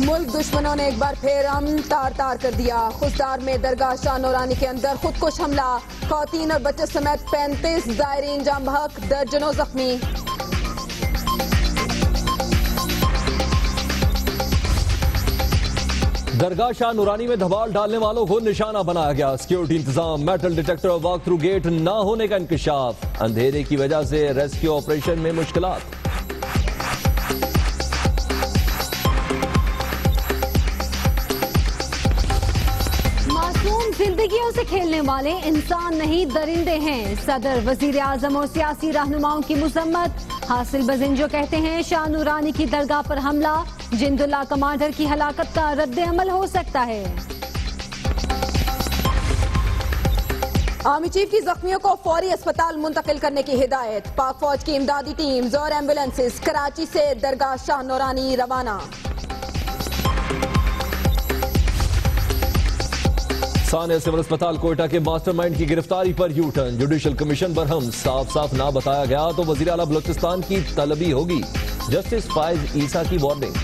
मुल्क दुश्मनों ने एक बार फिर अमन तार तार कर दिया। खुशदार में दरगाह शाह नूरानी के अंदर खुदकुश हमला, खौतीन और बच्चे समेत 35 ज़ायरीन जाम बहक, दर्जनों जख्मी। दरगाह शाह नूरानी में धमाल डालने वालों को निशाना बनाया गया। सिक्योरिटी इंतजाम, मेटल डिटेक्टर और वॉक थ्रू गेट न होने का इंकशाफ। अंधेरे की वजह से रेस्क्यू ऑपरेशन में मुश्किलात। मासूम जिंदगियों से खेलने वाले इंसान नहीं दरिंदे हैं। सदर, वजीर आजम और सियासी रहनुमाओं की मुजम्मत। हासिल बजिंजो कहते हैं शाह नूरानी की दरगाह पर हमला जिंदुल्ला कमांडर की हलाकत का रद्द अमल हो सकता है। आर्मी चीफ की जख्मियों को फौरी अस्पताल मुंतकिल करने की हिदायत। पाक फौज की इमदादी टीम्स और एम्बुलेंसेस कराची से दरगाह शाह नूरानी रवाना। सानिया सिविल अस्पताल कोयटा के मास्टरमाइंड की गिरफ्तारी पर U turn. Judicial commission Barham, साफ साफ ना बताया गया तो वजीर आला बलूचिस्तान की तलबी होगी। जस्टिस फाइज ईसा की वार्निंग।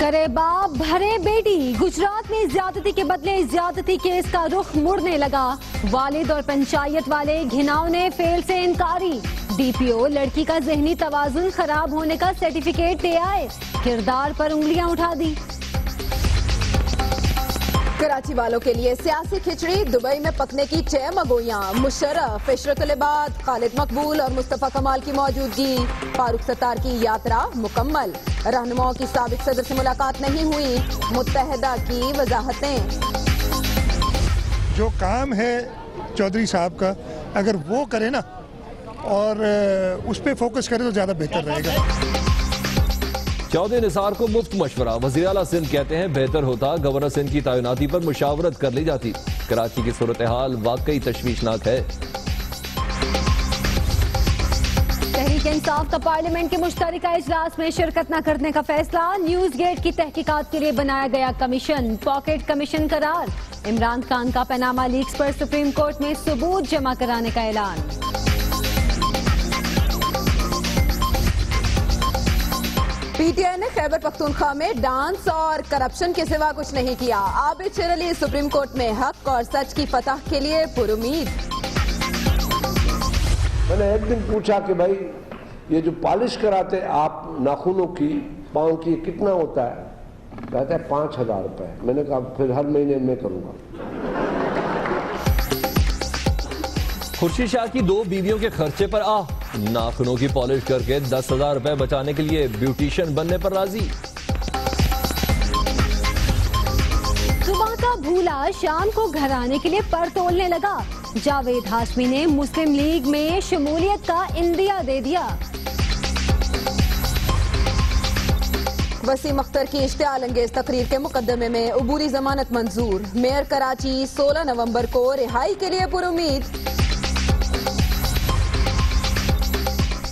करे बाप भरे बेटी, गुजरात में ज्यादती के बदले ज्यादती केस का रुख मुड़ने लगा। वालिद और पंचायत वाले घिनौने फेल से इनकारी। डीपीओ लड़की का जहनी तवाजुन खराब होने का सर्टिफिकेट दे आए, किरदार पर उंगलियां उठा दी। कराची वालों के लिए सियासी खिचड़ी, दुबई में पकने की 6 मगोइयां। मुशर्रफ, इशरतुल इबाद, खालिद मकबूल और मुस्तफा कमाल की मौजूदगी। फारूक सत्तार की यात्रा मुकम्मल। रहनुमाओं की साबिक सदर से मुलाकात नहीं हुई, मुत्तहदा की वजाहतें। जो काम है चौधरी साहब का, अगर वो करे ना और उस पर फोकस करे तो ज्यादा बेहतर रहेगा। चौधरी निसार को मुफ्त मशवरा। वज़ीर आला सिंध कहते हैं बेहतर होता गवर्नर सिंध की तैनाती पर मुशावरत कर ली जाती। कराची की सूरत हाल वाकई तशवीशनाक है। तहरीक इंसाफ का पार्लियामेंट के मुश्तरका इजलास में शिरकत न करने का फैसला। न्यूज गेट की तहकीकात के लिए बनाया गया कमीशन, पॉकेट कमीशन करार। इमरान खान का पनामा लीक्स पर सुप्रीम कोर्ट में सबूत जमा कराने का ऐलान। पीटीआई ने खैबर पख्तूनख्वा में डांस और करप्शन के सिवा कुछ नहीं किया। आबिद शेर अली सुप्रीम कोर्ट में हक और सच की फतह के लिए पुरुमीद। मैंने एक दिन पूछा कि भाई ये जो पॉलिश कराते आप नाखूनों की, पाँव की, कितना होता है? कहता है 5,000 रुपए। मैंने कहा फिर हर महीने मैं करूंगा। खुर्शीद शाह की 2 बीवियों के खर्चे पर नाखूनों की पॉलिश करके 10,000 रुपए बचाने के लिए ब्यूटिशियन बनने पर राजी। सुबह का भूला शाम को घर आने के लिए पर तोलने लगा। जावेद हाशमी ने मुस्लिम लीग में शमूलियत का इंदिया दे दिया। वसीम अख्तर की इश्तियाल अंगेज तकरीर के मुकदमे में अबूरी जमानत मंजूर। मेयर कराची 16 नवंबर को रिहाई के लिए पुरुमीद।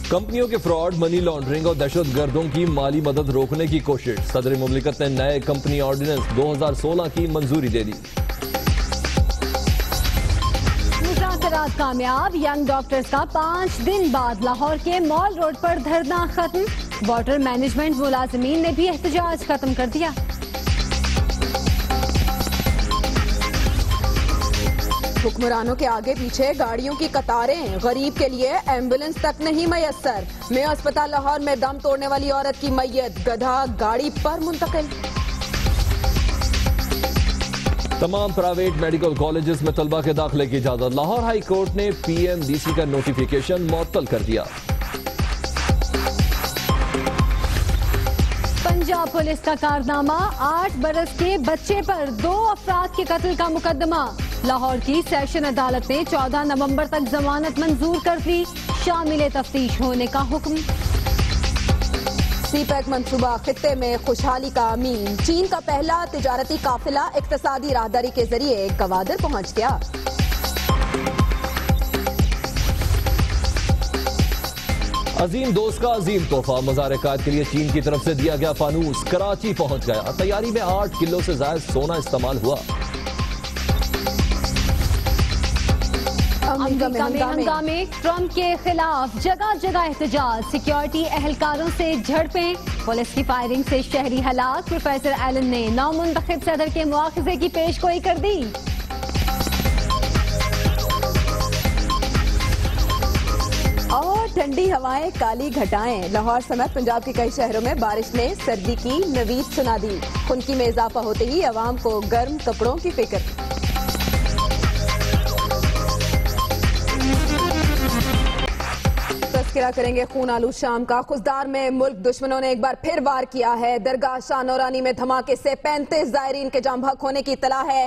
कंपनियों के फ्रॉड, मनी लॉन्ड्रिंग और दहशत गर्दों की माली मदद रोकने की कोशिश। सदर मुमलिकत ने नए कंपनी ऑर्डिनेंस 2016 की मंजूरी दे दी। मुज़ाकरात कामयाब। यंग डॉक्टर्स का 5 दिन बाद लाहौर के मॉल रोड पर धरना खत्म। वाटर मैनेजमेंट मुलाजिमीन ने भी एहतजाज खत्म कर दिया। हुक्मरानों के आगे पीछे गाड़ियों की कतारें, गरीब के लिए एम्बुलेंस तक नहीं मयसर। मेयो अस्पताल लाहौर में दम तोड़ने वाली औरत की मैयत गधा गाड़ी पर मुंतकिल। तमाम प्राइवेट मेडिकल कॉलेजेस में तलबा के दाखिले की इजाजत। लाहौर हाई कोर्ट ने PMDC का नोटिफिकेशन मुअत्तल कर दिया। पंजाब पुलिस का कारनामा, 8 बरस के बच्चे पर 2 अफराद के कत्ल का मुकदमा। लाहौर की सेशन अदालत ने 14 नवंबर तक जमानत मंजूर कर दी। शामिल तफ्तीश होने का हुक्म। सीपैक मंसूबा खित्ते में खुशहाली का अमीन। चीन का पहला तिजारती काफिला इक्तसादी राहदारी के जरिए गवादर पहुंच गया। अजीम दोस्त का अजीम तोहफा। मज़ार कायद के लिए चीन की तरफ से दिया गया फानूस कराची पहुंच गया। तैयारी में 8 किलो से ज्यादा सोना इस्तेमाल हुआ। अमेरिका में हंगामे। ट्रंप के खिलाफ जगह जगह एहतजाज, सिक्योरिटी एहलकारों से झड़पें, पुलिस की फायरिंग से शहरी हलाक। प्रोफेसर एलन ने नामुंतखब सदर के मुआखजे की पेशगोई कर दी। और ठंडी हवाएं, काली घटाएं, लाहौर समेत पंजाब के कई शहरों में बारिश ने सर्दी की नवीद सुना दी। खुनकी में इजाफा होते ही अवाम को गर्म कपड़ों की फिक्र। तस्करा करेंगे खून आलू शाम का। खुजदार में मुल्क दुश्मनों ने एक बार फिर वार किया है। दरगाह शाह नूरानी में धमाके से 35 जायरीन के जाम बहक होने की इत्तला है।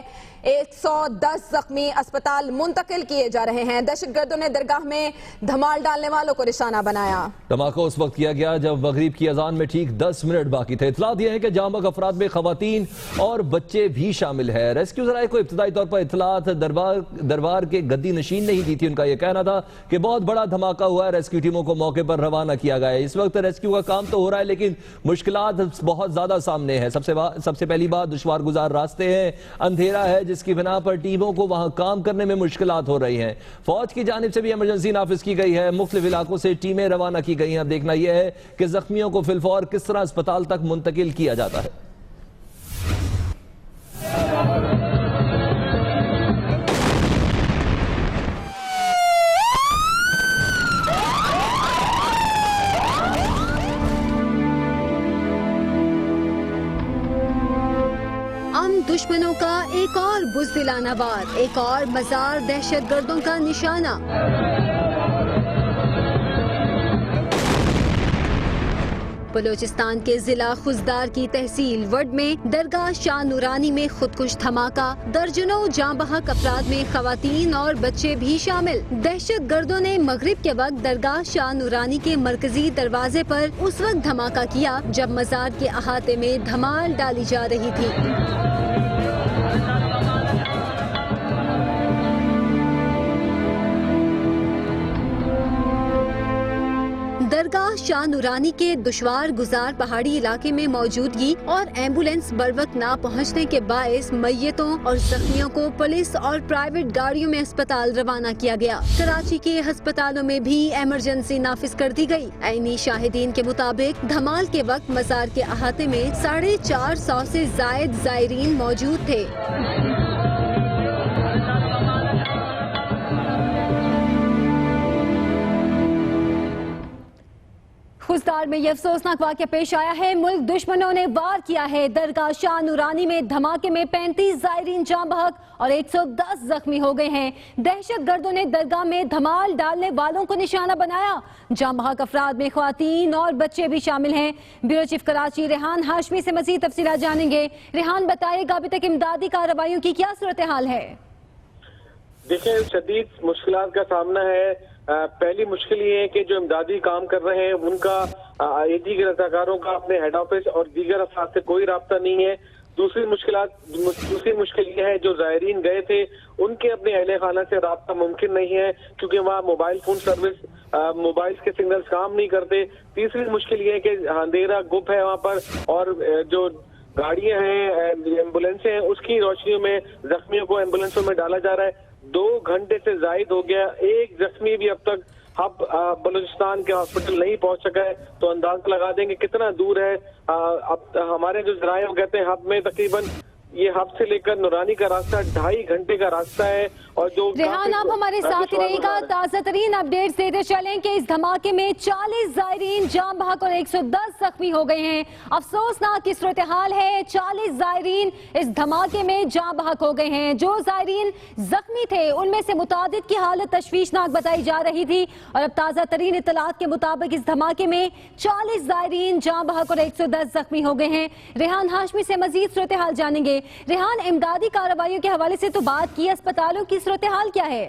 110 जख्मी अस्पताल मुंतकिल किए जा रहे हैं। दहशतगर्दों ने दरगाह में धमाल डालने वालों को निशाना बनाया। धमाका उस वक्त किया गया जब मगरिब की अजान में ठीक 10 मिनट बाकी थे। इत्तला दिया है कि जाम बहक अफराद में खवातीन और बच्चे भी शामिल है। रेस्क्यू जराए को इब्तदाई तौर पर इत्तलात दरबार के गद्दी नशीन नहीं दी थी। उनका यह कहना था कि बहुत बड़ा धमाका हुआ है। रेस्क्यू टीमों को मौके पर रवाना किया गया है। इस वक्त रेस्क्यू का काम तो हो रहा है लेकिन मुश्किलात बहुत ज्यादा सामने है। सबसे पहली बात, दुश्वार गुजार रास्ते हैं, अंधेरा है, जिसकी बिना पर टीमों को वहां काम करने में मुश्किलात हो रही हैं। फौज की जानिब से भी इमरजेंसी नाफिज की गई है। मुख्तलिफ इलाकों से टीमें रवाना की गई हैं। अब देखना यह है कि जख्मियों को फिलफौर किस तरह अस्पताल तक मुंतकिल किया जाता है। दुश्मनों का एक और बुज़दिलाना वार, एक और मजार दहशतगर्दों का निशाना। बलोचिस्तान के जिला खुजदार की तहसील वड में दरगाह शाह नूरानी में खुदकुश धमाका। दर्जनों जाँ बहक अफराद में खवातीन और बच्चे भी शामिल। दहशतगर्दों ने मगरिब के वक्त दरगाह शाह नूरानी के मरकजी दरवाजे पर उस वक्त धमाका किया जब मजार के अहाते में धमाल डाली जा रही थी। दरगाह शाह नूरानी के दुश्वार गुजार पहाड़ी इलाके में मौजूदगी और एम्बुलेंस बरवक्त ना पहुंचने के बायस मय्यतों और जख्मियों को पुलिस और प्राइवेट गाड़ियों में अस्पताल रवाना किया गया। कराची के अस्पतालों में भी इमरजेंसी नाफिज कर दी गई। ऐनी शाहिदीन के मुताबिक धमाल के वक्त मजार के अहाते में 450 से जायद जायरीन मौजूद थे। खुजदार में यह अफसोसनाक वाक़या पेश आया है। मुल्क दुश्मनों ने वार किया है। दरगाह शाह नूरानी में धमाके में 35 जायरीन जाँ बहक और 110 जख्मी हो गए हैं। दहशतगर्दों ने दरगाह में धमाल डालने वालों को निशाना बनाया। जाँ बहक अफराद में ख्वातीन और बच्चे भी शामिल हैं। ब्यूरो चीफ कराची रेहान हाशमी से मजीद तफसीलात जानेंगे। रेहान, बताइएगा अभी तक इमदादी कार्रवाइयों की क्या सूरत हाल है? देखिए, शदीद मुश्किलात का सामना है। पहली मुश्किल ये है कि जो इमदादी काम कर रहे हैं उनका AD के रजाकारों का अपने हेड ऑफिस और दीगर अफराद से कोई राब्ता नहीं है। दूसरी मुश्किल ये है जो जायरीन गए थे उनके अपने अहले खाना से राब्ता मुमकिन नहीं है क्योंकि वहाँ मोबाइल फोन सर्विस, मोबाइल के सिग्नल्स काम नहीं करते। तीसरी मुश्किल ये है कि अंधेरा गुप है वहाँ पर और जो गाड़ियां हैं, एम्बुलेंसें हैं, उसकी रोशनियों में जख्मियों को एम्बुलेंसों में डाला जा रहा है। 2 घंटे से जायद हो गया, एक जख्मी भी अब तक हब बलूचिस्तान के हॉस्पिटल नहीं पहुंच सका है, तो अंदाजा लगा देंगे कितना दूर है। अब हमारे जो जराये कहते हैं हब में तकरीबन ये हब से लेकर नूरानी का रास्ता 2.5 घंटे का रास्ता है। और जो रेहान, आप हमारे साथ ही रहेगा, ताज़ा तरीन अपडेट्स देते चलें कि इस धमाके में 40 जायरीन जाँ बहक और 110 जख्मी हो गए हैं। अफसोसनाक की सूरत हाल है। 40 जायरीन इस धमाके में जाँ बहक हो गए हैं। जो जायरीन जख्मी थे उनमें से मुतादिद की हालत तशवीशनाक बताई जा रही थी और अब ताज़ा तरीन इत्तलात के मुताबिक इस धमाके में 40 जायरीन जाँ बहक और 110 जख्मी हो गए हैं। रेहान हाशमी से मजीद सूरत हाल जानेंगे। रेहान, इमदादी कार्रवाइयों के हवाले से तो बात की, अस्पतालों की सूरत हाल क्या है?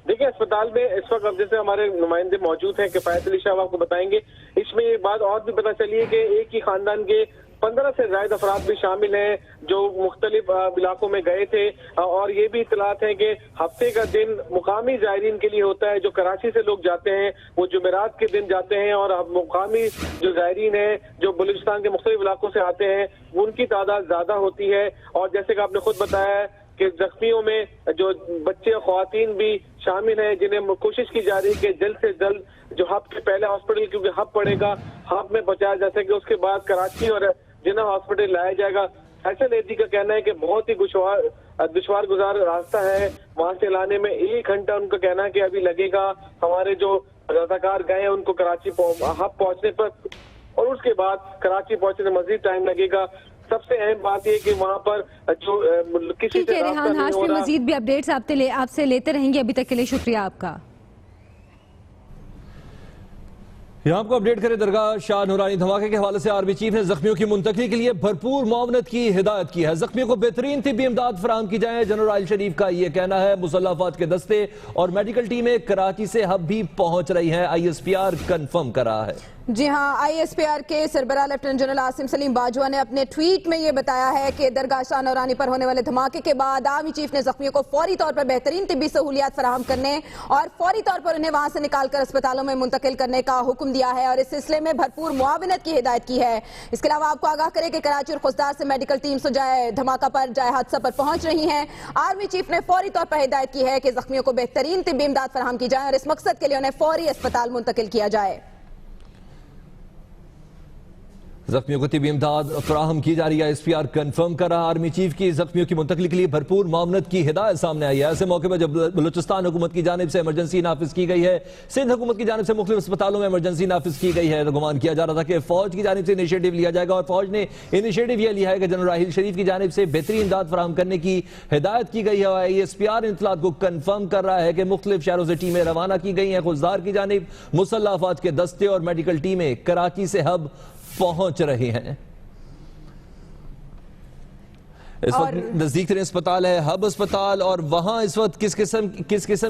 देखिए, अस्पताल में इस वक्त जैसे हमारे नुमाइंदे मौजूद हैं, किफायत अली शाह आपको बताएंगे। इसमें एक बात और भी पता चली है कि एक ही खानदान के 15 से ज्यादा अफराद भी शामिल हैं जो मुख्तलिफ इलाकों में गए थे। और ये भी इतलात है कि हफ्ते का दिन मुकामी जायरीन के लिए होता है। जो कराची से लोग जाते हैं वो जुमेरात के दिन जाते हैं और मुकामी जो जायरीन है जो बलूचिस्तान के मुख्तलिफ इलाकों से आते हैं उनकी तादाद ज्यादा होती है। और जैसे कि आपने खुद बताया है कि जख्मियों में जो बच्चे और ख्वातीन भी शामिल हैं, जिन्हें कोशिश की जा रही है कि जल्द से जल्द जो हब के पहले हॉस्पिटल, क्योंकि हब पड़ेगा, हब में पहुंचाया जा सके, उसके बाद कराची और जिन्ना हॉस्पिटल लाया जाएगा। फैसल एदी का कहना है कि बहुत ही दुश्वार गुजार रास्ता है वहां से लाने में। 1 घंटा उनका कहना है कि अभी लगेगा। हमारे जो रजाकार गए हैं उनको कराची हब पहुंचने पर, और उसके बाद कराची पहुंचने में मजीद टाइम लगेगा। सबसे अहम बात यह कि वहां पर जो किसी से रास्ता नहीं हो रहा। मजीद भी अपडेट्स आपसे लेते रहेंगे। अभी तक के लिए शुक्रिया आपका। यहाँ आपको अपडेट करें, दरगाह शाह नूरानी धमाके के हवाले से आर्मी चीफ ने जख्मियों की मुंतकली के लिए भरपूर मुआवनत की हिदायत की है। जख्मियों को बेहतरीन तिब्बी इमदाद फराहम की जाए, जनरल आयल शरीफ का यह कहना है। मुसल्लह अफवाज के दस्ते और मेडिकल टीमें कराची से हब भी पहुंच रही हैं, ISPR कंफर्म कर रहा है। जी हां, ISPR के सरबराह लेफ्टिनेंट जनरल आसिम सलीम बाजवा ने अपने ट्वीट में यह बताया है कि दरगाह शाह नूरानी पर होने वाले धमाके के बाद आर्मी चीफ ने जख्मियों को फौरी तौर पर बेहतरीन तिब्बी सहूलियात फराहम करने और फौरी तौर पर उन्हें वहां से निकालकर अस्पतालों में मुंतकिल करने का हुक्म दिया है और इस सिलसिले में भरपूर मुआवनत की हिदायत की है। इसके अलावा आपको आगाह करें कि कराची और खुसदार से मेडिकल टीम जाए धमाका पर, जाए हादसा पर पहुंच रही है। आर्मी चीफ ने फौरी तौर पर हिदायत की है कि जख्मियों को बेहतरीन तिब्बी इमदाद फराहम की जाए और इस मकसद के लिए उन्हें फौरी अस्पताल मुंतकिल किया जाए। जख्मियों को तिब्बी इमदाद फराहम की जा रही है, ISPR कंफर्म कर रहा। आर्मी चीफ की जख्मियों की मुंतकली के लिए भरपूर मामनत की हिदायत सामने आई है। ऐसे मौके पर जब बलूचिस्तान हुकूमत की जानिब से इमरजेंसी नाफिज की गई है, सिंध हुकूमत की जानिब से मुख्तलिफ अस्पतालों में इमरजेंसी नाफिज की गई है, तो गुमान किया जा रहा था कि फौज की जानिब से इनिशिएटिव लिया जाएगा और फौज ने इनिशिएटिव यह लिया है कि जनरल आयल शरीफ की जानिब से बेहतरीन इमदाद फराहम करने की हिदायत की गई है। ISPR इत्तलात को कंफर्म कर रहा है कि मुख्तलिफ शहरों से टीमें रवाना की गई हैं। खुजदार की जानिब मुसल्लह अफवाज के दस्ते और मेडिकल टीमें कराची से हब पहुंच रही हैं। इस वक्त नजदीक तरीन अस्पताल है हब अस्पताल, और वहां इस वक्त किस किस्म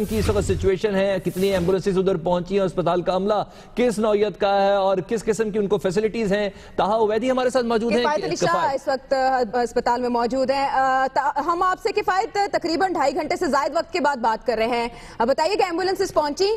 की इस वक्त सिचुएशन है, कितनी एम्बुलेंसेज उधर पहुंची हैं, अस्पताल का अमला किस नौयत का है और किस किस्म की उनको फैसिलिटीज हैं। ताहा उवैदी हमारे साथ मौजूद हैं, इस वक्त अस्पताल में मौजूद हैं। हम आपसे किफायत तकरीबन 2.5 घंटे से ज्यादा वक्त के बाद बात कर रहे हैं। अब बताइए कि एम्बुलेंसेज पहुंची?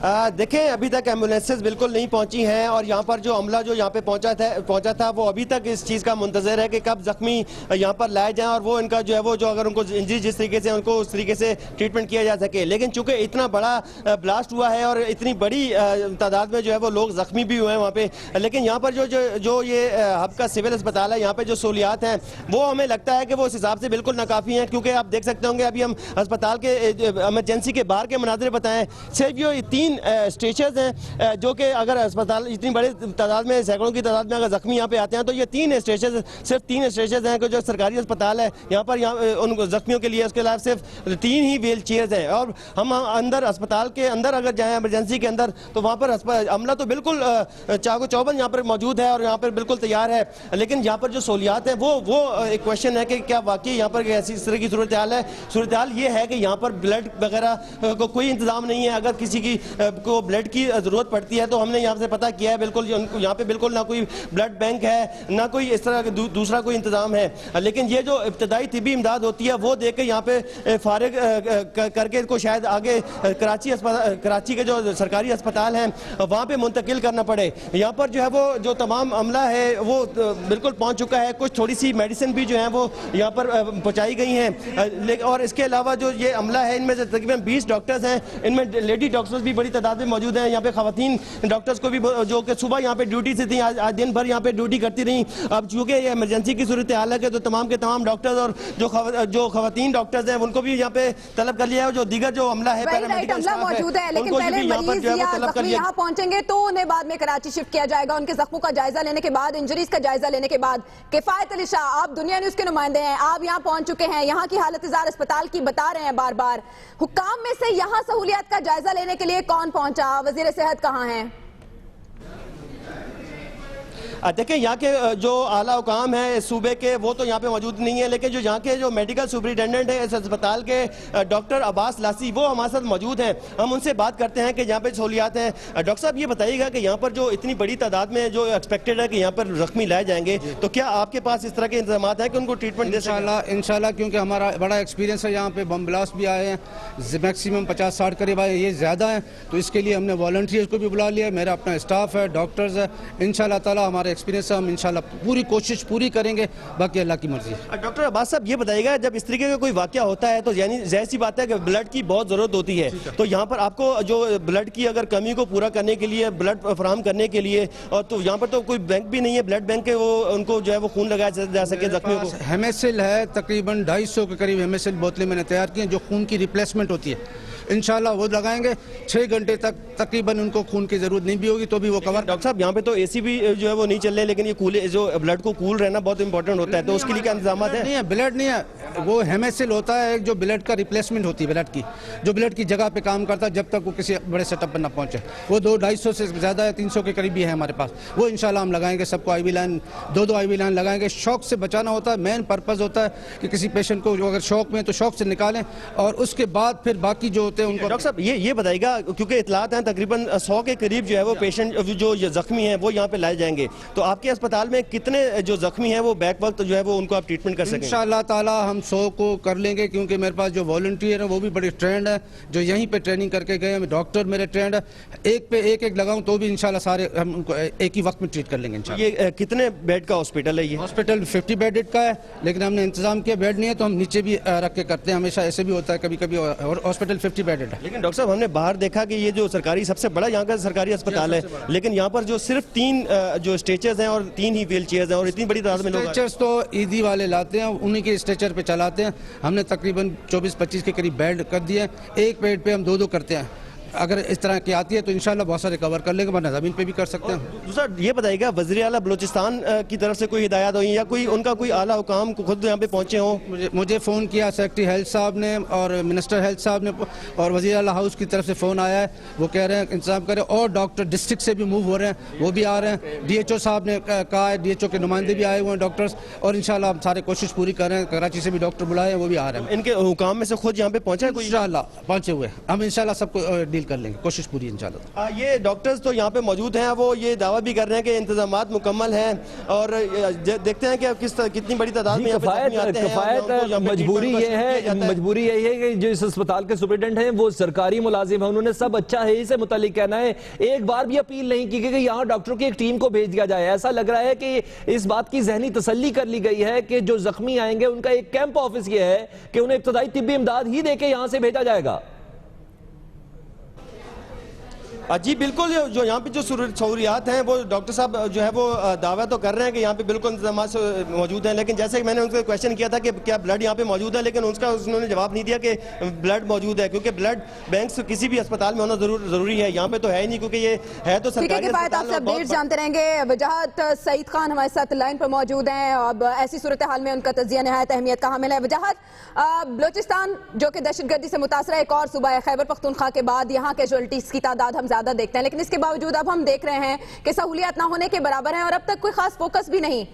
देखें, अभी तक एम्बुलेंसेज बिल्कुल नहीं पहुंची हैं और यहाँ पर जो अमला जो यहाँ पे पहुंचा था वो अभी तक इस चीज़ का मुंतज़र है कि कब जख्मी यहाँ पर लाए जाएं और वो इनका जो है वो जो अगर उनको इंजरी जिस तरीके से उनको उस तरीके से ट्रीटमेंट किया जा सके। लेकिन चूंकि इतना बड़ा ब्लास्ट हुआ है और इतनी बड़ी तादाद में जो है वो लोग जख्मी भी हुए हैं वहाँ पे, लेकिन यहाँ पर जो ये हब का सिविल अस्पताल है, यहाँ पे जो सहूलियात हैं वो हमें लगता है कि वो उस हिसाब से बिल्कुल नाकाफ़ी हैं। क्योंकि आप देख सकते होंगे अभी हम अस्पताल के एमरजेंसी के बाहर के मनाज़िर बताएं, सिर्फ ये 3 स्ट्रेचर्स हैं जो कि अगर अस्पताल इतनी बड़ी तादाद में, सैकड़ों की तादाद में अगर जख्मी यहाँ पे आते हैं तो ये 3 स्ट्रेचर्स, सिर्फ 3 स्ट्रेचर्स हैं कि जो सरकारी अस्पताल है यहाँ पर उन जख्मियों के लिए, उसके अलावा सिर्फ 3 ही व्हील चेयर्स हैं। और हम अंदर अस्पताल के अंदर अगर जाएँ इमरजेंसी के अंदर तो वहाँ पर अमला तो बिल्कुल चाको चौबंद यहाँ पर मौजूद है और यहाँ पर बिल्कुल तैयार है। लेकिन यहाँ पर जो सहूलियात है वो एक क्वेश्चन है कि क्या वाकई यहाँ पर ऐसी इस तरह की सूरत हाल है। सूरत हाल ये है कि यहाँ पर ब्लड वगैरह को कोई इंतजाम नहीं है। अगर किसी की को ब्लड की जरूरत पड़ती है तो हमने यहाँ से पता किया है बिल्कुल यहाँ पे बिल्कुल ना कोई ब्लड बैंक है, ना कोई इस तरह दूसरा कोई इंतजाम है। लेकिन ये जो इब्तदाई तिब्बी इमदाद होती है वो देके यहाँ पे फारिग करके इनको शायद आगे कराची के जो सरकारी अस्पताल हैं वहाँ पे मुंतकिल करना पड़े। यहाँ पर जो है वो जो तमाम अमला है वो बिल्कुल पहुँच चुका है। कुछ थोड़ी सी मेडिसिन भी जो है वो यहाँ पर पहुँचाई गई हैं। और इसके अलावा जो ये अमला है इनमें से तकरीबन 20 डॉक्टर्स हैं, इनमें लेडी डॉक्टर्स भी बड़ी तादाद में मौजूद हैं। यहाँ पे खवातीन डॉक्टर्स को भी जो कि सुबह यहाँ पे ड्यूटी से थी आज दिन भर यहाँ पे ड्यूटी करती रही। अब चूंकि ये इमरजेंसी की सूरत हाल है कि तो तमाम के तमाम डॉक्टर्स और जो खवातीन डॉक्टर्स हैं उनको भी यहाँ पे तलब कर लिया है। जो दीगर जो अमला है पैरामेडिकल स्टाफ मौजूद है, लेकिन पहले मरीज या जख्मी यहाँ पहुंचेंगे तो उन्हें बाद में कराची शिफ्ट किया जाएगा। उनके जख्मों का जायजा लेने के बाद, इंजरीज का जायजा लेने के बाद। किफायत अली शाह, आप दुनिया न्यूज के नुमाइंदे हैं, आप यहाँ पहुंच चुके हैं, यहाँ की हालत अस्पताल की बता रहे हैं बार बार। हुक्काम में से यहाँ सहूलियात का जायजा लेने के लिए कौन पहुंचा? वजीर सेहत कहाँ हैं? देखिए, यहाँ के जो आला हुकाम है सूबे के वो तो यहाँ पे मौजूद नहीं है, लेकिन जो यहाँ के जो मेडिकल सुपरिटेंडेंट है इस अस्पताल के डॉक्टर अब्बास लासी वो हमारे साथ मौजूद हैं। हम उनसे बात करते हैं कि यहाँ पे सहूलियात हैं। डॉक्टर साहब ये बताइएगा कि यहाँ पर जो इतनी बड़ी तादाद में जो एक्सपेक्टेड है कि यहाँ पर जख्मी लाए जाएंगे, तो क्या आपके पास इस तरह के इंतजाम हैं कि उनको ट्रीटमेंट दे सकें? इंशाल्लाह, क्योंकि हमारा बड़ा एक्सपीरियंस है। यहाँ पे बम ब्लास्ट भी आए हैं, मैक्सिमम 50-60 करीब आए, ये ज़्यादा है। तो इसके लिए हमने वॉलंटियर्स को भी बुला लिया, मेरा अपना स्टाफ है, डॉक्टर्स है। इंशाल्लाह ताला हमारे एक्सपीरियंस है, हम इंशाल्लाह पूरी कोशिश पूरी करेंगे, बाकी अल्लाह की मर्जी है। डॉक्टर अब्बास साहब ये बताइएगा, जब इस तरीके का कोई वाकया होता है तो यानी जाहिर सी बात है कि ब्लड की बहुत ज़रूरत होती है, तो यहाँ पर आपको जो ब्लड की अगर कमी को पूरा करने के लिए, ब्लड फराहम करने के लिए, और तो यहाँ पर तो कोई बैंक भी नहीं है ब्लड बैंक के, वो उनको जो है वो खून लगाया जा सके जख्मियों को। हेमेसिल है, तकरीबन 250 के करीब हेमेसिल बोतलें मैंने तैयार की हैं जो खून की रिप्लेसमेंट होती है, इंशाल्लाह वो लगाएंगे। 6 घंटे तक तकरीबन उनको खून की जरूरत नहीं भी होगी तो भी वो कवर। डॉक्टर साहब यहाँ पे तो एसी भी जो है वो नहीं चल रहे, लेकिन ये कूल जो ब्लड को कूल रहना बहुत इंपॉर्टेंट होता है, तो उसके लिए क्या इंतजाम है? नहीं है, ब्लड नहीं है, वो हेमेसिल होता है जो ब्लड का रिप्लेसमेंट होती है, ब्लड की जो ब्लड की जगह पे काम करता है जब तक वो किसी बड़े सेटअप पर ना पहुंचे। वो 200-250 से ज़्यादा है, 300 के करीब भी है हमारे पास, वो इंशाल्लाह हम लगाएंगे सबको। IV लाइन 2-2 IV लाइन लगाएंगे। शॉक से बचाना होता है, मेन पर्पज़ होता है कि किसी पेशेंट को जो अगर शॉक में तो शॉक से निकालें, और उसके बाद फिर बाकी जो होते हैं उनको। डॉक्टर साहब ये बताइएगा, क्योंकि इतलात हैं तकरीबन 100 के करीब जो है वो पेशेंट जो जख्मी हैं वो यहाँ पे लाए जाएंगे, तो आपके अस्पताल में कितने जो जख्मी हैं वो बैक वक्त जो है वो उनको आप ट्रीटमेंट कर सकें? इंशाअल्लाह ताला हम 100 को कर लेंगे, क्योंकि मेरे पास जो वॉलंटियर है वो भी बड़े ट्रेंड है, जो यहीं पे ट्रेनिंग करके गए हैं। डॉक्टर मेरे ट्रेंड है, एक पे एक लगाऊं तो भी इंशाल्लाह सारे हम उनको एक ही वक्त में ट्रीट कर लेंगे इंशाल्लाह। ये कितने बेड का हॉस्पिटल है? ये हॉस्पिटल 50 बेडेड का है, लेकिन हमने इंतजाम किया, बेड नहीं है तो हम नीचे भी रख के करते हैं, हमेशा ऐसे भी होता है कभी कभी। और हॉस्पिटल 50 बेडेड है। लेकिन डॉक्टर साहब हमने बाहर देखा कि ये जो सरकारी सबसे बड़ा यहाँ का सरकारी अस्पताल है, लेकिन यहाँ पर जो सिर्फ 3 जो स्ट्रेचर्स हैं और 3 ही व्हील चेयर्स हैं, और इतनी बड़ी तादाद में लोग। स्ट्रेचर्स तो ईदी वाले लाते हैं, उन्हीं के स्ट्रेचर पे चलाते हैं। हमने तकरीबन 24-25 के करीब बेड कर दिए, एक बेड पे हम 2-2 करते हैं। अगर इस तरह की आती है तो इंशाल्लाह बहुत सारे कवर कर लेंगे, वरना ज़मीन पे भी कर सकते हैं। दूसरा ये बताइएगा, वज़ीर आला बलूचिस्तान की तरफ से कोई हिदायत हुई या कोई उनका कोई आला हुकाम खुद यहाँ पे पहुँचे हों? मुझे फ़ोन किया सेक्रेटरी हेल्थ साहब ने और मिनिस्टर हेल्थ साहब ने, और वज़ीर आला हाउस की तरफ से फ़ोन आया है, वो कह रहे हैं इंतजाम करें, और डॉक्टर डिस्ट्रिक्ट से भी मूव हो रहे हैं, वो भी आ रहे हैं। DHO साहब ने कहा है, DHO के नुमाइंदे भी आए हुए हैं डॉक्टर्स, और इंशाल्लाह हम सारे कोशिश पूरी कर रहे हैं। कराची से भी डॉक्टर बुलाए हैं, वो भी आ रहे हैं। इनके हुकाम में से खुद यहाँ पे पहुँचा है कोई? इंशाल्लाह पहुँचे हुए, हम इंशाल्लाह सबको डील कर लेंगे, कोशिश पूरी इंशाल्लाह। ये डॉक्टर्स तो यहाँ पे मौजूद हैं, वो ये दावा भी कर रहे हैं कि इंतजामात मुकम्मल हैं, और देखते हैं कि कितनी बड़ी तादाद में कफायत मजबूरी ये है कि जो इस अस्पताल के सुपरिटेंडेंट हैं वो सरकारी मुलाजिम है, उन्होंने सब अच्छा है इसे मुतालिक कहना है, एक बार भी अपील नहीं की कि यहाँ डॉक्टरों की एक टीम को भेज दिया जाए। ऐसा लग रहा है कि इस बात की जहनी तसल्ली कर ली गई है कि जो जख्मी आएंगे उनका एक कैंप ऑफिस ये है कि उन्हें इब्तदाई तिब्बी इमदाद ही देके यहाँ से भेजा जाएगा। जी बिल्कुल, जो यहाँ पे जो सहूलियात हैं वो डॉक्टर साहब जो है वो दावा तो कर रहे हैं कि यहाँ पे बिल्कुल इंतजाम मौजूद हैं, लेकिन जैसे कि मैंने उनसे क्वेश्चन किया था कि क्या ब्लड यहाँ पे मौजूद है, लेकिन उन्होंने जवाब नहीं दिया कि ब्लड मौजूद है, क्योंकि ब्लड बैंक किसी भी अस्पताल में होना जरूरी है, यहाँ पे तो है ही नहीं, क्योंकि ये है तो सरकारी अस्पताल। आप अपडेट जानते रहेंगे। वजाहत सईद खान हमारे साथ लाइन पर मौजूद हैं। अब ऐसी सूरत हाल में उनका तजिया नहायत अहमियत का हामिल है। वजाहत, बलोचिस्तान जो कि दहशतगर्दी से मुतासरा एक और सूबा है, खैबर पख्तूनख्वा के बाद यहाँ कैजुअल्टीज की तादाद हम ज्यादा देखते हैं, लेकिन इसके बावजूद अब हम देख रहे हैं कि सहूलियत ना होने के बराबर है और अब तक कोई खास फोकस भी नहीं।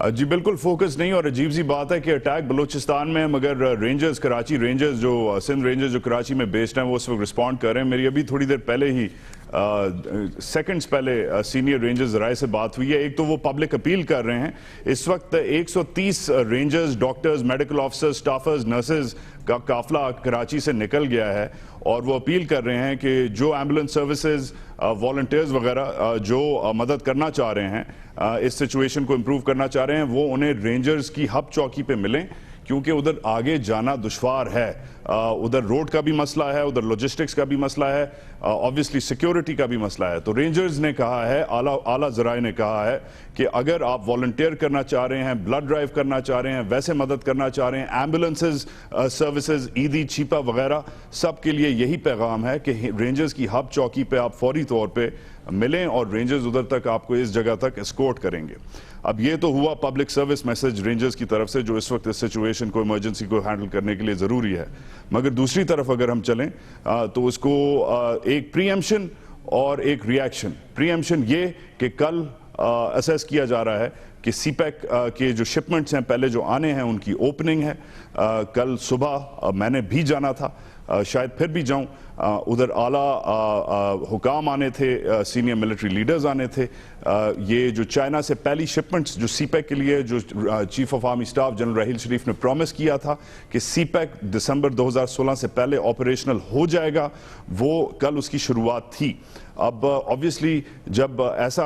जी बिल्कुल फोकस नहीं, और अजीब सी बात है कि अटैक बलूचिस्तान में, मगर रेंजर्स कराची रेंजर्स जो सिंध रेंजर्स जो कराची में बेस्ड हैं वो उस वक्त रिस्पॉन्ड कर रहे हैं। मेरी अभी थोड़ी देर पहले ही सेकंड्स पहले सीनियर रेंजर्स ज़राए से बात हुई है। एक तो वो पब्लिक अपील कर रहे हैं, इस वक्त 130 rangers, doctors, medical officers, staffers, nurses का काफिला कराची से निकल गया है, और वो अपील कर रहे हैं कि जो एम्बुलेंस सर्विसेज, वॉलंटियर्स वगैरह जो मदद करना चाह रहे हैं, इस सिचुएशन को इम्प्रूव करना चाह रहे हैं, वो उन्हें रेंजर्स की हब चौकी पे मिलें, क्योंकि उधर आगे जाना दुश्वार है। उधर रोड का भी मसला है, उधर लॉजिस्टिक्स का भी मसला है, ऑब्वियसली सिक्योरिटी का भी मसला है। तो रेंजर्स ने कहा है, आला ज़राए ने कहा है कि अगर आप वॉलंटियर करना चाह रहे हैं, ब्लड ड्राइव करना चाह रहे हैं, वैसे मदद करना चाह रहे हैं, एम्बुलेंसेज सर्विसेज, ईदी, छिपा वगैरह, सब के लिए यही पैगाम है कि रेंजर्स की हब चौकी पे आप फौरी तौर पे मिलें और रेंजर्स उधर तक आपको इस जगह तक एस्कॉर्ट करेंगे। अब ये तो हुआ पब्लिक सर्विस मैसेज रेंजर्स की तरफ से, जो इस वक्त इस सिचुएशन को, इमरजेंसी को हैंडल करने के लिए ज़रूरी है। मगर दूसरी तरफ अगर हम चलें तो उसको एक प्रीएम्पशन और एक रिएक्शन। प्रीएम्पशन ये कि कल असेस किया जा रहा है कि सीपैक के जो शिपमेंट्स हैं पहले जो आने हैं उनकी ओपनिंग है। कल सुबह मैंने भी जाना था, शायद फिर भी जाऊं। उधर आला हुकाम आने थे, सीनियर मिलिट्री लीडर्स आने थे। ये जो चाइना से पहली शिपमेंट्स जो सीपैक के लिए, जो chief of army staff general Raheel Sharif ने प्रॉमिस किया था कि सीपैक दिसंबर 2016 से पहले ऑपरेशनल हो जाएगा, वो कल उसकी शुरुआत थी। अब ऑब्वियसली जब ऐसा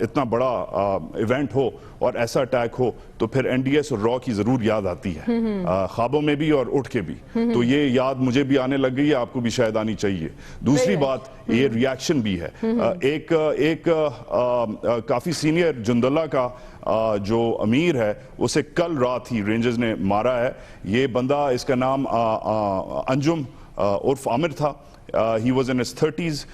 इतना बड़ा इवेंट हो और ऐसा अटैक हो तो फिर एनडीएस और रॉ की जरूर याद आती है, ख्वाबों में भी और उठ के भी। तो ये याद मुझे भी आने लग गई है, आपको भी शायद आनी चाहिए। दूसरी बात, ये रिएक्शन भी है। एक काफी सीनियर जुंदला का जो अमीर है उसे कल रात ही रेंजर्स ने मारा है। ये बंदा, इसका नाम अंजुम उर्फ आमिर था। He was in his 30s।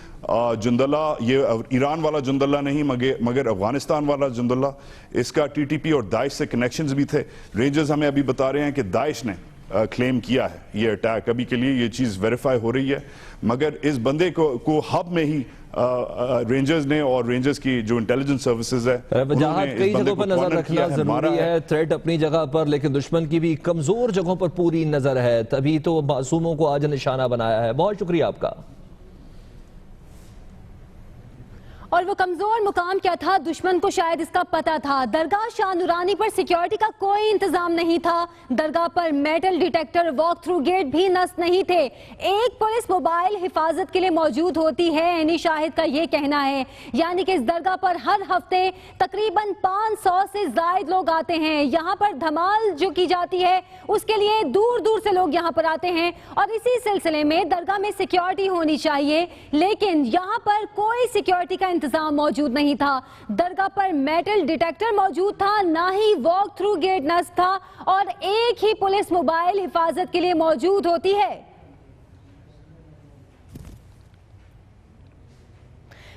जुंदला, ये ईरान वाला जुंदला नहीं मगर अफगानिस्तान वाला जुंदला। इसका टीटीपी और दाइश से कनेक्शंस भी थे। रेंजर्स हमें अभी बता रहे हैं कि दाइश ने क्लेम किया है ये अटैक, अभी के लिए ये चीज़ वेरीफाई हो रही है। मगर इस बंदे को हब में ही रेंजर्स ने और रेंजर्स की जो इंटेलिजेंस सर्विसेज है कई जगहों पर नजर रखना जरूरी है। थ्रेट अपनी जगह पर, लेकिन दुश्मन की भी कमजोर जगहों पर पूरी नजर है, तभी तो मासूमों को आज निशाना बनाया है। बहुत शुक्रिया आपका। और वो कमजोर मुकाम क्या था, दुश्मन को शायद इसका पता था। दरगाह शाह नूरानी पर सिक्योरिटी का कोई इंतजाम नहीं था। दरगाह पर metal detector, walk through gate भी नस्ब नहीं थे। एक पुलिस मोबाइल हिफाजत के लिए मौजूद होती है, एनी शाहिद का ये कहना है। यानी कि इस दरगाह पर हर हफ्ते तकरीबन 500 से ज्यादा लोग आते हैं। यहाँ पर धमाल जो की जाती है उसके लिए दूर दूर से लोग यहाँ पर आते हैं और इसी सिलसिले में दरगाह में सिक्योरिटी होनी चाहिए, लेकिन यहाँ पर कोई सिक्योरिटी का इंतजाम मौजूद नहीं था। दरगाह पर मेटल डिटेक्टर मौजूद था, ना ही वॉक थ्रू गेट नस्ब था और एक ही पुलिस मोबाइल हिफाजत के लिए मौजूद होती है।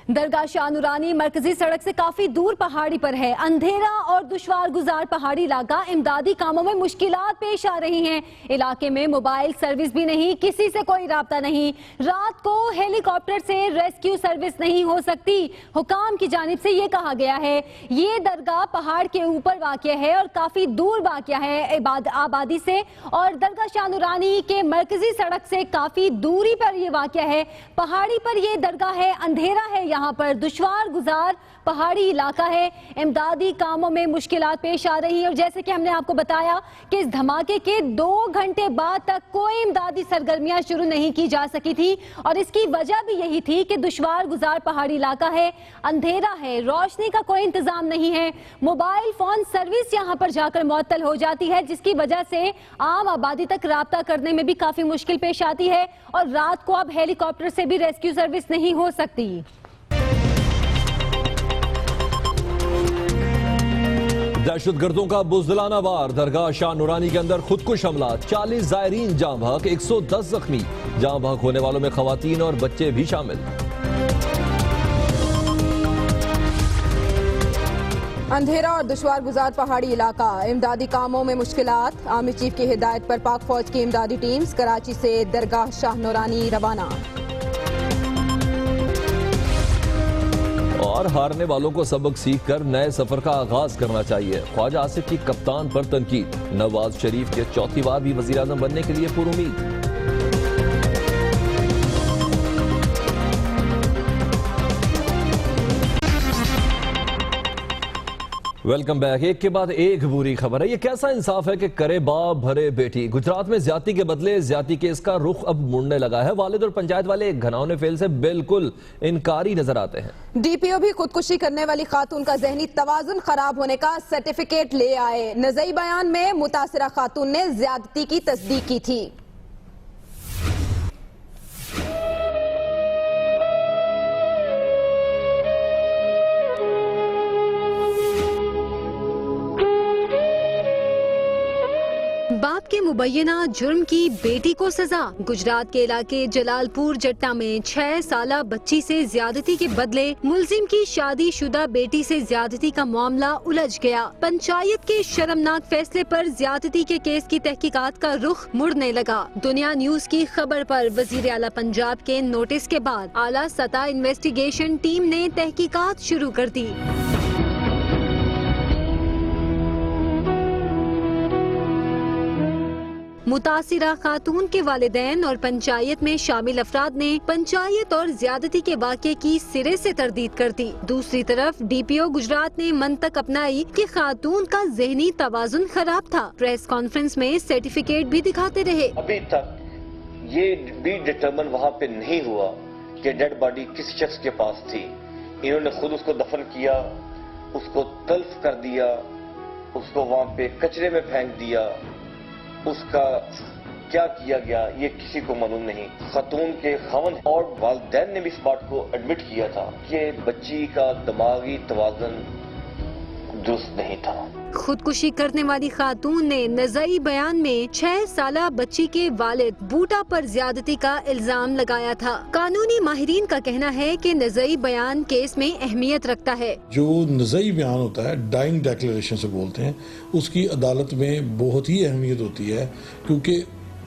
दरगाह शाह नूरानी मरकजी सड़क से काफी दूर पहाड़ी पर है। अंधेरा और दुश्वार गुजार पहाड़ी इलाका, इमदादी कामों में मुश्किलात पेश आ रही हैं। इलाके में मोबाइल सर्विस भी नहीं, किसी से कोई राब्ता नहीं। रात को हेलीकॉप्टर से रेस्क्यू सर्विस नहीं हो सकती। हुकाम की जानिब से ये कहा गया है ये दरगाह पहाड़ के ऊपर वाक़या है और काफी दूर वाक़या है आबादी से, और दरगाह शाह नूरानी के मरकजी सड़क से काफी दूरी पर यह वाक़या है। पहाड़ी पर यह दरगाह है, अंधेरा है, यहाँ पर दुश्वार गुजार पहाड़ी इलाका है, इमदादी कामों में मुश्किलात पेश आ रही है। और जैसे कि हमने आपको बताया कि इस धमाके के 2 घंटे बाद तक कोई इमदादी सरगर्मियां शुरू नहीं की जा सकी थी और इसकी वजह भी यही थी कि दुश्वार गुजार पहाड़ी इलाका है, अंधेरा है, रोशनी का कोई इंतजाम नहीं है। मोबाइल फोन सर्विस यहाँ पर जाकर मुअत्तल हो जाती है, जिसकी वजह से आम आबादी तक राब्ता करने में भी काफी मुश्किल पेश आती है और रात को अब हेलीकॉप्टर से भी रेस्क्यू सर्विस नहीं हो सकती। दहशतगर्दों का बुज़दिलाना वार, दरगाह शाह नूरानी के अंदर खुदकुश हमला, 40 ज़ायरीन जाँ बहक, 110 जख्मी। जाँ बहक होने वालों में खवातीन और बच्चे भी शामिल। अंधेरा और दुश्वार गुजार पहाड़ी इलाका, इमदादी कामों में मुश्किलात। आर्मी चीफ की हिदायत पर पाक फौज की इमदादी टीम्स कराची से दरगाह शाह नूरानी रवाना। और हारने वालों को सबक सीखकर नए सफर का आगाज करना चाहिए। ख्वाजा आसिफ की कप्तान पर तनकीद, नवाज शरीफ के चौथी बार भी वजीर आज़म बनने के लिए पुरुमीद। Welcome back. एक के बाद एक बुरी खबर है। ये कैसा इंसाफ है कि करे बाप भरे बेटी। गुजरात में ज्यादती के बदले ज्यादती केस का रुख अब मुड़ने लगा है। वालिद और पंचायत वाले घनौने फेल से बिल्कुल इनकारी नजर आते हैं। डीपीओ भी खुदकुशी करने वाली खातून का जहनी तवाजुन खराब होने का सर्टिफिकेट ले आए। नज़ई बयान में मुतासिरा खातून ने ज्यादती की तस्दीक की थी। बाप के मुबैना जुर्म की बेटी को सजा। गुजरात के इलाके जलालपुर जट्टा में 6 साला बच्ची से ज्यादती के बदले मुलजिम की शादीशुदा बेटी से ज्यादती का मामला उलझ गया। पंचायत के शर्मनाक फैसले पर ज्यादती के केस की तहकीकात का रुख मुड़ने लगा। दुनिया न्यूज की खबर पर वजीर आला पंजाब के नोटिस के बाद आला सतह इन्वेस्टिगेशन टीम ने तहकीकात शुरू कर दी। मुतासिरा खातून के वालिदैन और पंचायत में शामिल अफराद ने पंचायत और ज्यादती के वाक़े की सिरे से तरदीद कर दी। दूसरी तरफ डीपीओ गुजरात ने मंतक अपनाई कि खातून का ज़हनी तवाजुन खराब था। प्रेस कॉन्फ्रेंस में सर्टिफिकेट भी दिखाते रहे। अभी तक ये भी डिटरमिन वहाँ पे नहीं हुआ कि डेड बॉडी किस शख्स के पास थी। इन्होंने खुद उसको दफन किया, उसको तल्फ कर दिया, उसको वहां पे कचरे में फेंक दिया। उसका क्या किया गया ये किसी को मालूम नहीं। खातून के खावंद और वालिदैन ने भी इस बात को एडमिट किया था कि बच्ची का दिमागी तवाज़ुन दुरुस्त नहीं था। खुदकुशी करने वाली खातून ने नज़ई बयान में 6 साला बच्ची के वालिद बूटा पर ज्यादती का इल्जाम लगाया था। कानूनी माहिरीन का कहना है कि नज़ई बयान केस में अहमियत रखता है। जो नज़ई बयान होता है, डाइंग डेक्लेरेशन से बोलते हैं, उसकी अदालत में बहुत ही अहमियत होती है, क्योंकि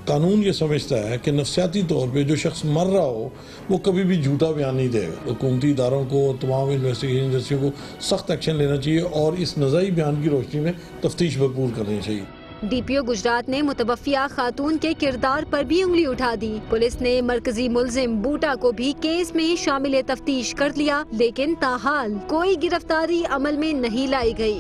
कानून ये समझता है कि नफसियाती तौर पे जो शख्स मर रहा हो वो कभी भी झूठा बयान नहीं देगा। हुकूमती इदारों को, तमाम इन्वेस्टिगेशन एजेंसियों को सख्त एक्शन लेना चाहिए और इस नज़ाई बयान की रोशनी में तफ्तीश भरपूर करनी चाहिए। DPO गुजरात ने मुतवफ़िया खातून के किरदार पर भी उंगली उठा दी। पुलिस ने मरकजी मुल्जिम बूटा को भी केस में शामिल तफ्तीश कर लिया, लेकिन ताहाल कोई गिरफ्तारी अमल में नहीं लाई गई।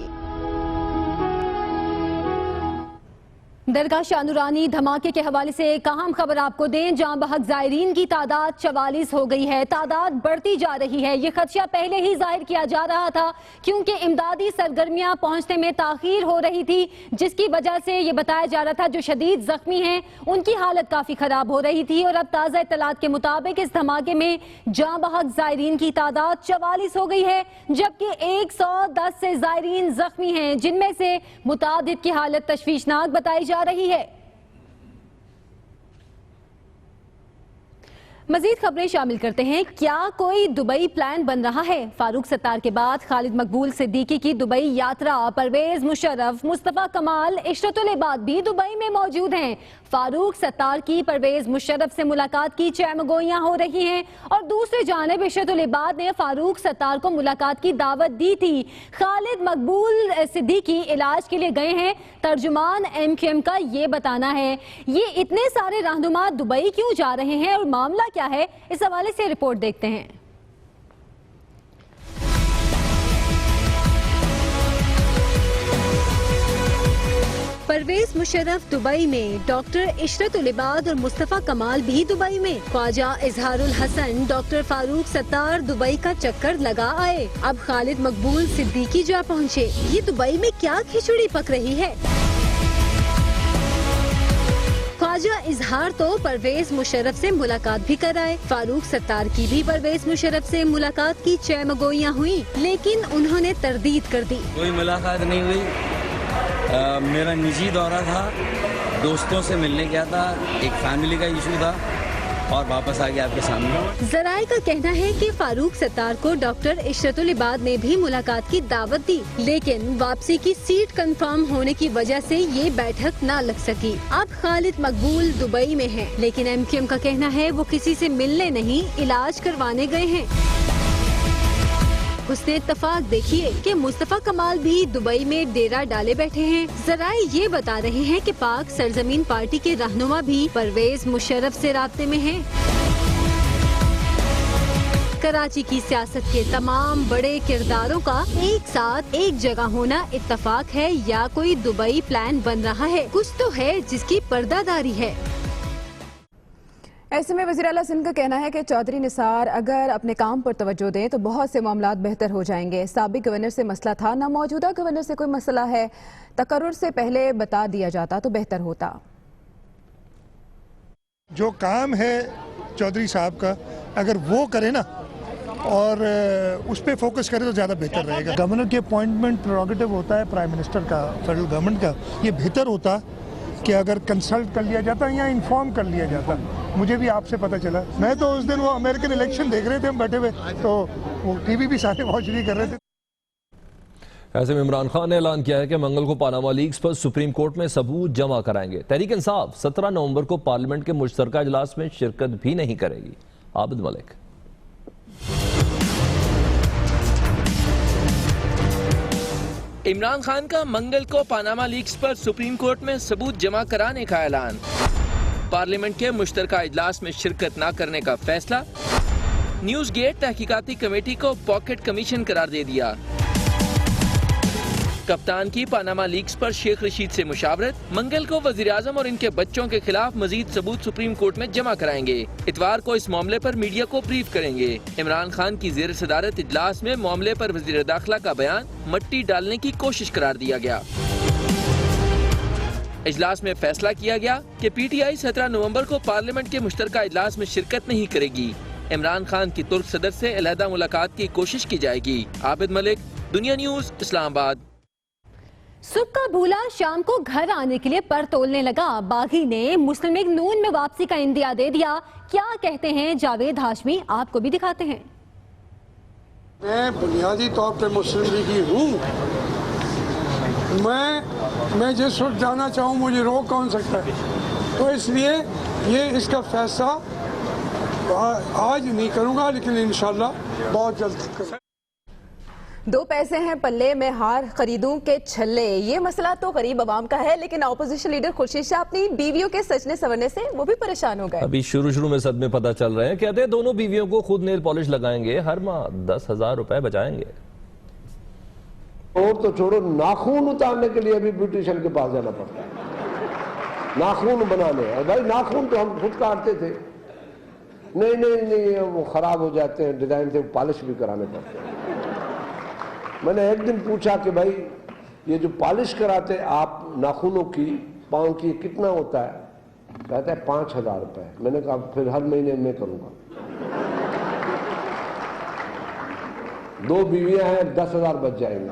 दरगाह शाह नूरानी धमाके के हवाले से एक अहम खबर आपको दें, जहां बहक जायरीन की तादाद 44 हो गई है। तादाद बढ़ती जा रही है। ये खदशा पहले ही जाहिर किया जा रहा था, क्योंकि इमदादी सरगर्मियां पहुंचने में ताखीर हो रही थी, जिसकी वजह से ये बताया जा रहा था जो शदीद जख्मी हैं उनकी हालत काफी खराब हो रही थी। और अब ताज़ा इत्तलात के मुताबिक इस धमाके में जहां बहक जायरीन की तादाद 44 हो गई है, जबकि 110 से जायरीन जख्मी हैं, जिनमें से मुतादिद की हालत तशवीशनाक बताई जा रही है। मजीद खबरें शामिल करते हैं। क्या कोई दुबई प्लान बन रहा है? फारूक सत्तार के बाद खालिद मकबूल सिद्दीकी की दुबई यात्रा, परवेज मुशर्रफ, मुस्तफा कमाल, इशरतुल इबाद भी दुबई में मौजूद हैं। फारूक सत्तार की परवेज मुशर्रफ से मुलाकात की चहमगोइयां हो रही हैं और दूसरी जानिब इशरतुल इबाद ने फारूक सत्तार को मुलाकात की दावत दी थी। खालिद मकबूल सिद्दीकी इलाज के लिए गए हैं। तर्जुमान MQM का ये बताना है। ये इतने सारे रहनुमा दुबई क्यों जा रहे हैं और मामला क्या है, इस हवाले से रिपोर्ट देखते हैं। परवेज मुशर्रफ दुबई में, डॉक्टर इशरतुल इबाद और मुस्तफा कमाल भी दुबई में, ख्वाजा इजहारुल हसन, डॉक्टर फारूक सत्तार दुबई का चक्कर लगा आए। अब खालिद मकबूल सिद्दीकी जा पहुँचे। ये दुबई में क्या खिचड़ी पक रही है? ख्वाजा इजहार तो परवेज मुशर्रफ से मुलाकात भी कराए। फारूक सत्तार की भी परवेज मुशर्रफ से मुलाकात की चहमगोइयां हुई, लेकिन उन्होंने तरदीद कर दी। कोई मुलाकात नहीं हुई। मेरा निजी दौरा था, दोस्तों से मिलने गया था, एक फैमिली का इशू था और वापस आ गया आपके सामने। जराए का कहना है कि फारूक सत्तार को डॉक्टर इशरतुल इबाद ने भी मुलाकात की दावत दी, लेकिन वापसी की सीट कंफर्म होने की वजह से ये बैठक ना लग सकी। अब खालिद मकबूल दुबई में हैं, लेकिन MQM का कहना है वो किसी से मिलने नहीं, इलाज करवाने गए हैं। उसने इत्तफाक देखिए कि मुस्तफा कमाल भी दुबई में डेरा डाले बैठे हैं। जराए ये बता रहे हैं कि पाक सरजमीन पार्टी के रहनुमा भी परवेज मुशर्रफ से राब्ते में हैं। कराची की सियासत के तमाम बड़े किरदारों का एक साथ एक जगह होना इत्तफाक है या कोई दुबई प्लान बन रहा है? कुछ तो है जिसकी पर्दादारी है। ऐसे में वज़ीर आला सिंध का कहना है कि चौधरी निसार अगर अपने काम पर तवज्जो दें तो बहुत से मामलात बेहतर हो जाएंगे। साबिक गवर्नर से मसला था, ना मौजूदा गवर्नर से कोई मसला है, तकर्रुर से पहले बता दिया जाता तो बेहतर होता। जो काम है चौधरी साहब का अगर वो करे ना और उस पर फोकस करे तो ज़्यादा बेहतर रहेगा। गवर्नर के अपॉइंटमेंट प्रोरोगेटिव होता है प्राइम मिनिस्टर का, फेडरल गवर्नमेंट का। ये बेहतर होता कि अगर कंसल्ट कर लिया जाता या इन्फॉर्म कर लिया जाता। मुझे भी आपसे पता चला, मैं तो उस दिन वो अमेरिकन इलेक्शन देख रहे थे, हम बैठे हुए, तो वो टीवी भी सारे वॉच नहीं कर रहे थे। ऐसे में इमरान खान ने ऐलान किया है कि मंगल को पानामा लीक्स पर सुप्रीम कोर्ट में सबूत जमा कराएंगे। तहरीक इंसाफ 17 नवंबर को पार्लियामेंट के मुश्तरका इजलास में शिरकत भी नहीं करेगी। आबिद मलिक। इमरान खान का मंगल को पानामा लीक्स पर सुप्रीम कोर्ट में सबूत जमा कराने का ऐलान। पार्लियामेंट के मुश्तरका इजलास में शिरकत न करने का फैसला। न्यूज गेट तहकीकाती कमेटी को पॉकेट कमीशन करार दे दिया। कप्तान की पानामा लीक्स पर शेख रशीद से मुशावरत, मंगल को वजीर आजम और इनके बच्चों के खिलाफ मजीद सबूत सुप्रीम कोर्ट में जमा कराएंगे। इतवार को इस मामले पर मीडिया को ब्रीफ करेंगे। इमरान खान की जेर सदारत इजलास में मामले पर वजीर दाखिला का बयान मट्टी डालने की कोशिश करार दिया गया। इजलास में फैसला किया गया कि PTI 17 नवंबर को पार्लियामेंट के मुश्तरका इजलास में शिरकत नहीं करेगी। इमरान खान की तुर्क सदर से अलहदा मुलाकात की कोशिश की जाएगी। आबिद मलिक, दुनिया न्यूज, इस्लामाबाद। सुबह का भूला शाम को घर आने के लिए पर तोलने लगा। बागी ने मुस्लिम लीग नून में वापसी का इंदिया दे दिया। क्या कहते हैं जावेद हाशमी, आपको भी दिखाते हैं। मैं बुनियादी तौर पे मुस्लिम लीगी हूँ। मैं जिस वक्त जाना चाहूँ मुझे रोक कौन सकता है। तो इसलिए ये इसका फैसला आज नहीं करूँगा, लेकिन इंशाल्लाह बहुत जल्द करूँगा। 2 पैसे हैं पल्ले में हार खरीदूं के छल्ले, ये मसला तो गरीब आवाम का है, लेकिन ऑपोजिशन लीडर खुर्शीद शाह अपनी बीवियों के सजने संवरने से वो भी परेशान हो गए। अभी शुरू में सदमे पता चल रहे हैं। कहते हैं दोनों बीवियों को खुद नेल पॉलिश लगाएंगे, हर माह 10,000 रुपए बचाएंगे। और तो छोड़ो, नाखून उतारने के लिए भी ब्यूटिशियन के पास जाना पड़ता है, नाखून बनाने। और भाई नाखून तो हम खुद काटते थे। नहीं वो खराब हो जाते हैं, डिजाइन से पॉलिश भी कराने पड़ते हैं। मैंने एक दिन पूछा कि भाई ये जो पॉलिश कराते आप नाखूनों की, पाँव की, कितना होता है? कहता है 5,000 रुपए। मैंने कहा फिर हर महीने मैं करूँगा। 2 बीवियां हैं, 10,000 बच जाएंगे।